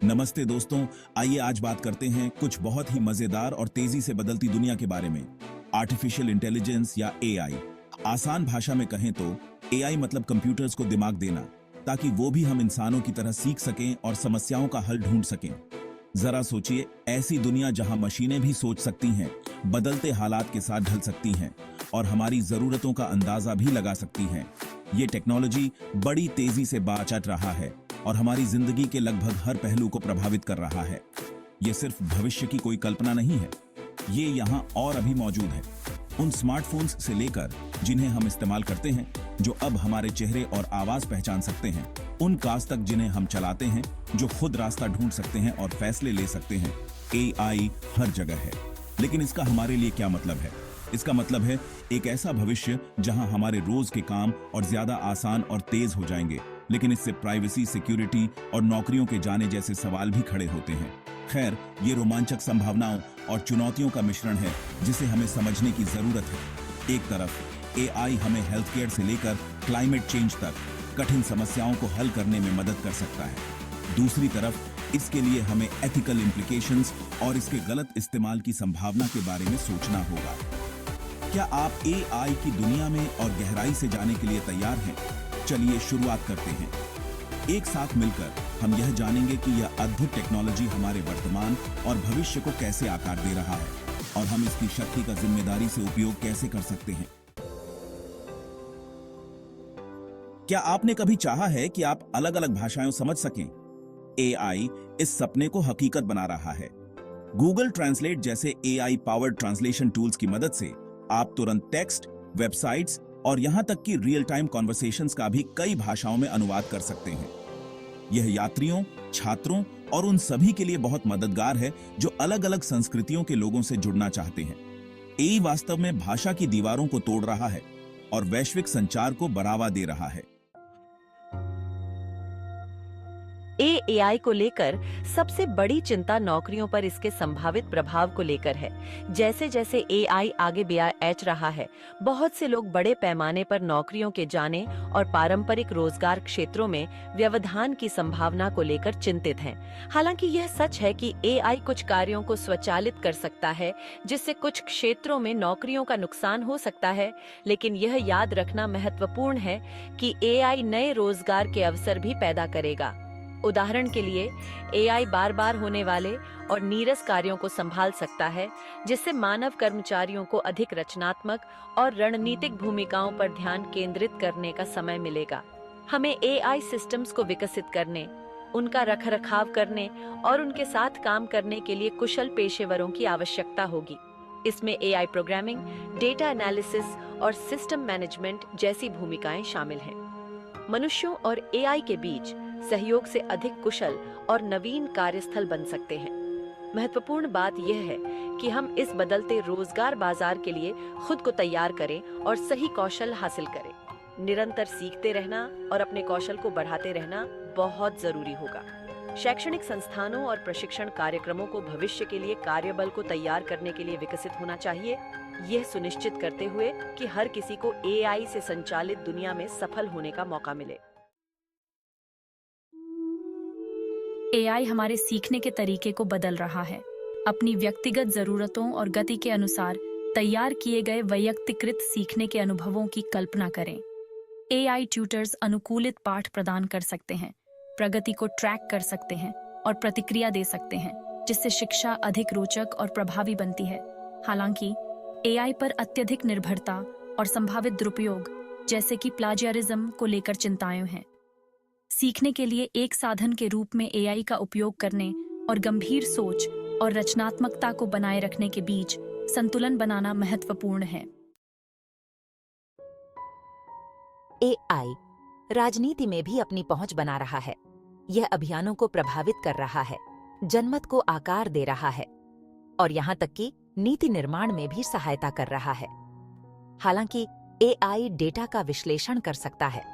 नमस्ते दोस्तों, आइए आज बात करते हैं कुछ बहुत ही मजेदार और तेजी से बदलती दुनिया के बारे में। आर्टिफिशियल इंटेलिजेंस या एआई। आसान भाषा में कहें तो एआई मतलब कंप्यूटर्स को दिमाग देना, ताकि वो भी हम इंसानों की तरह सीख सकें और समस्याओं का हल ढूंढ सकें। जरा सोचिए, ऐसी दुनिया जहां मशीनें भी सोच सकती हैं, बदलते हालात के साथ ढल सकती हैं और हमारी जरूरतों का अंदाजा भी लगा सकती हैं। ये टेक्नोलॉजी बड़ी तेजी से बाचट रहा है और हमारी जिंदगी के लगभग हर पहलू को प्रभावित कर रहा है। ये सिर्फ भविष्य की कोई कल्पना नहीं है, ये यहाँ और अभी मौजूद है। उन स्मार्टफोन्स से लेकर जिन्हें हम इस्तेमाल करते हैं, जो अब हमारे चेहरे और आवाज पहचान सकते हैं, उन कार्स तक जिन्हें हम चलाते हैं, जो खुद रास्ता ढूंढ सकते हैं और फैसले ले सकते हैं। एआई हर जगह है। लेकिन इसका हमारे लिए क्या मतलब है? इसका मतलब है एक ऐसा भविष्य जहां हमारे रोज के काम और ज्यादा आसान और तेज हो जाएंगे, लेकिन इससे प्राइवेसी, सिक्योरिटी और नौकरियों के जाने जैसे सवाल भी खड़े होते हैं। खैर, ये रोमांचक संभावनाओं और चुनौतियों का मिश्रण है जिसे हमें समझने की जरूरत है। एक तरफ एआई हमें हेल्थ केयर से लेकर क्लाइमेट चेंज तक कठिन समस्याओं को हल करने में मदद कर सकता है। दूसरी तरफ इसके लिए हमें एथिकल इम्प्लीकेशंस और इसके गलत इस्तेमाल की संभावना के बारे में सोचना होगा। क्या आप एआई की दुनिया में और गहराई से जाने के लिए तैयार हैं? चलिए शुरुआत करते हैं। एक साथ मिलकर हम यह जानेंगे कि यह अद्भुत टेक्नोलॉजी हमारे वर्तमान और भविष्य को कैसे आकार दे रहा है और हम इसकी शक्ति का जिम्मेदारी से उपयोग कैसे कर सकते हैं। क्या आपने कभी चाहा है कि आप अलग अलग भाषाएं समझ सकें? एआई इस सपने को हकीकत बना रहा है। गूगल ट्रांसलेट जैसे एआई पावर्ड ट्रांसलेशन टूल्स की मदद से आप तुरंत टेक्स्ट, वेबसाइट्स और यहां तक कि रियल टाइम कॉन्वर्सेशंस का भी कई भाषाओं में अनुवाद कर सकते हैं। यह यात्रियों, छात्रों और उन सभी के लिए बहुत मददगार है जो अलग अलग संस्कृतियों के लोगों से जुड़ना चाहते हैं। एआई वास्तव में भाषा की दीवारों को तोड़ रहा है और वैश्विक संचार को बढ़ावा दे रहा है। एआई को लेकर सबसे बड़ी चिंता नौकरियों पर इसके संभावित प्रभाव को लेकर है। जैसे जैसे एआई आगे बढ़ रहा है, बहुत से लोग बड़े पैमाने पर नौकरियों के जाने और पारंपरिक रोजगार क्षेत्रों में व्यवधान की संभावना को लेकर चिंतित हैं। हालांकि यह सच है कि एआई कुछ कार्यों को स्वचालित कर सकता है, जिससे कुछ क्षेत्रों में नौकरियों का नुकसान हो सकता है, लेकिन यह याद रखना महत्वपूर्ण है कि एआई नए रोजगार के अवसर भी पैदा करेगा। उदाहरण के लिए, एआई बार बार होने वाले और नीरस कार्यों को संभाल सकता है, जिससे मानव कर्मचारियों को अधिक रचनात्मक और रणनीतिक भूमिकाओं पर ध्यान केंद्रित करने का समय मिलेगा। हमें एआई सिस्टम्स को विकसित करने, उनका रखरखाव करने और उनके साथ काम करने के लिए कुशल पेशेवरों की आवश्यकता होगी। इसमें एआई प्रोग्रामिंग, डेटा एनालिसिस और सिस्टम मैनेजमेंट जैसी भूमिकाएं शामिल हैं। मनुष्यों और एआई के बीच सहयोग से अधिक कुशल और नवीन कार्यस्थल बन सकते हैं। महत्वपूर्ण बात यह है कि हम इस बदलते रोजगार बाजार के लिए खुद को तैयार करें और सही कौशल हासिल करें। निरंतर सीखते रहना और अपने कौशल को बढ़ाते रहना बहुत जरूरी होगा। शैक्षणिक संस्थानों और प्रशिक्षण कार्यक्रमों को भविष्य के लिए कार्यबल को तैयार करने के लिए विकसित होना चाहिए, यह सुनिश्चित करते हुए कि हर किसी को एआई से संचालित दुनिया में सफल होने का मौका मिले। एआई हमारे सीखने के तरीके को बदल रहा है। अपनी व्यक्तिगत जरूरतों और गति के अनुसार तैयार किए गए वैयक्तिकृत सीखने के अनुभवों की कल्पना करें। एआई ट्यूटर्स अनुकूलित पाठ प्रदान कर सकते हैं, प्रगति को ट्रैक कर सकते हैं और प्रतिक्रिया दे सकते हैं, जिससे शिक्षा अधिक रोचक और प्रभावी बनती है। हालांकि एआई पर अत्यधिक निर्भरता और संभावित दुरुपयोग, जैसे कि प्लाजियरिज्म को लेकर चिंताएं हैं। सीखने के लिए एक साधन के रूप में एआई का उपयोग करने और गंभीर सोच और रचनात्मकता को बनाए रखने के बीच संतुलन बनाना महत्वपूर्ण है। एआई राजनीति में भी अपनी पहुंच बना रहा है। यह अभियानों को प्रभावित कर रहा है, जनमत को आकार दे रहा है और यहाँ तक कि नीति निर्माण में भी सहायता कर रहा है। हालांकि एआई डेटा का विश्लेषण कर सकता है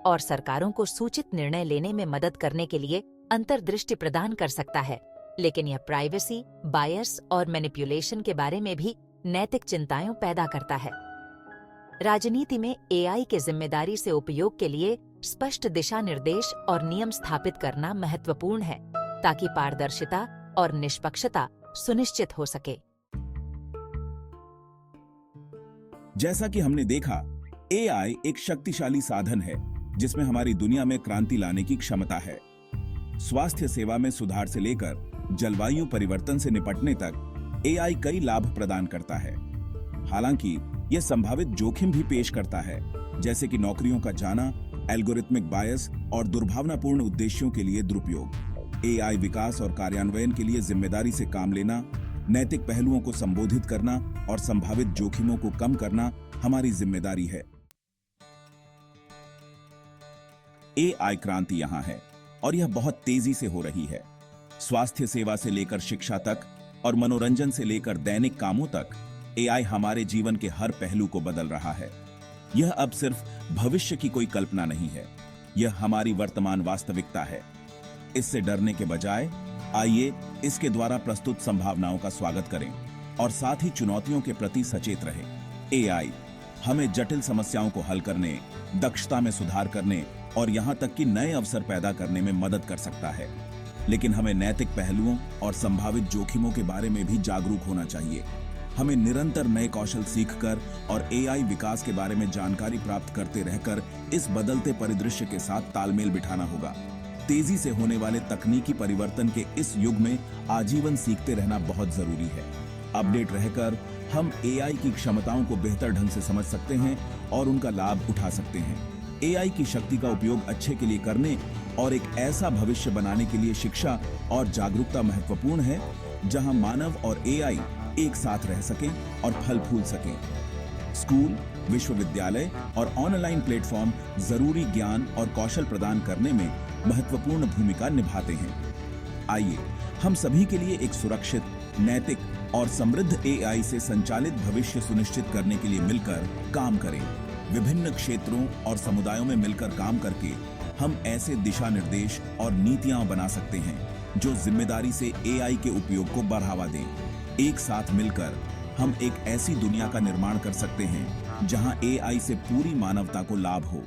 और सरकारों को सूचित निर्णय लेने में मदद करने के लिए अंतर्दृष्टि प्रदान कर सकता है, लेकिन यह प्राइवेसी, बायस और मैनिपुलेशन के बारे में भी नैतिक चिंताएं पैदा करता है। राजनीति में एआई के जिम्मेदारी से उपयोग के लिए स्पष्ट दिशा निर्देश और नियम स्थापित करना महत्वपूर्ण है, ताकि पारदर्शिता और निष्पक्षता सुनिश्चित हो सके। जैसा कि हमने देखा, एआई एक शक्तिशाली साधन है जिसमें हमारी दुनिया में क्रांति लाने की क्षमता है। स्वास्थ्य सेवा में सुधार से लेकर जलवायु परिवर्तन से निपटने तक एआई कई लाभ प्रदान करता है। हालांकि यह संभावित जोखिम भी पेश करता है, जैसे कि नौकरियों का जाना, एल्गोरिथमिक बायस और दुर्भावनापूर्ण उद्देश्यों के लिए दुरुपयोग। एआई विकास और कार्यान्वयन के लिए जिम्मेदारी से काम लेना, नैतिक पहलुओं को संबोधित करना और संभावित जोखिमों को कम करना हमारी जिम्मेदारी है। एआई क्रांति यहां है और यह बहुत तेजी से हो रही है। स्वास्थ्य सेवा से लेकर शिक्षा तक और मनोरंजन से लेकर दैनिक कामों तक एआई हमारे जीवन के हर पहलू को बदल रहा है। यह अब सिर्फ भविष्य की कोई कल्पना नहीं है, यह हमारी वर्तमान वास्तविकता है। इससे डरने के बजाय आइए इसके द्वारा प्रस्तुत संभावनाओं का स्वागत करें और साथ ही चुनौतियों के प्रति सचेत रहें। एआई हमें जटिल समस्याओं को हल करने, दक्षता में सुधार करने और यहां तक कि नए अवसर पैदा करने में मदद कर सकता है। लेकिन हमें नैतिक पहलुओं और संभावित जोखिमों के बारे में भी जागरूक होना चाहिए। हमें निरंतर नए कौशल सीखकर और एआई विकास के बारे में जानकारी प्राप्त करते रहकर इस बदलते परिदृश्य के साथ तालमेल बिठाना होगा। तेजी से होने वाले तकनीकी परिवर्तन के इस युग में आजीवन सीखते रहना बहुत जरूरी है। अपडेट रहकर हम एआई की क्षमताओं को बेहतर ढंग से समझ सकते हैं और उनका लाभ उठा सकते हैं। एआई की शक्ति का उपयोग अच्छे के लिए करने और एक ऐसा भविष्य बनाने के लिए शिक्षा और जागरूकता महत्वपूर्ण है जहां मानव और एआई एक साथ रह सकें और फल फूल सकें। स्कूल, विश्वविद्यालय और ऑनलाइन प्लेटफॉर्म जरूरी ज्ञान और कौशल प्रदान करने में महत्वपूर्ण भूमिका निभाते हैं। आइए हम सभी के लिए एक सुरक्षित, नैतिक और समृद्ध एआई से संचालित भविष्य सुनिश्चित करने के लिए मिलकर काम करें। विभिन्न क्षेत्रों और समुदायों में मिलकर काम करके हम ऐसे दिशा निर्देश और नीतियां बना सकते हैं जो जिम्मेदारी से एआई के उपयोग को बढ़ावा दें। एक साथ मिलकर हम एक ऐसी दुनिया का निर्माण कर सकते हैं जहां एआई से पूरी मानवता को लाभ हो।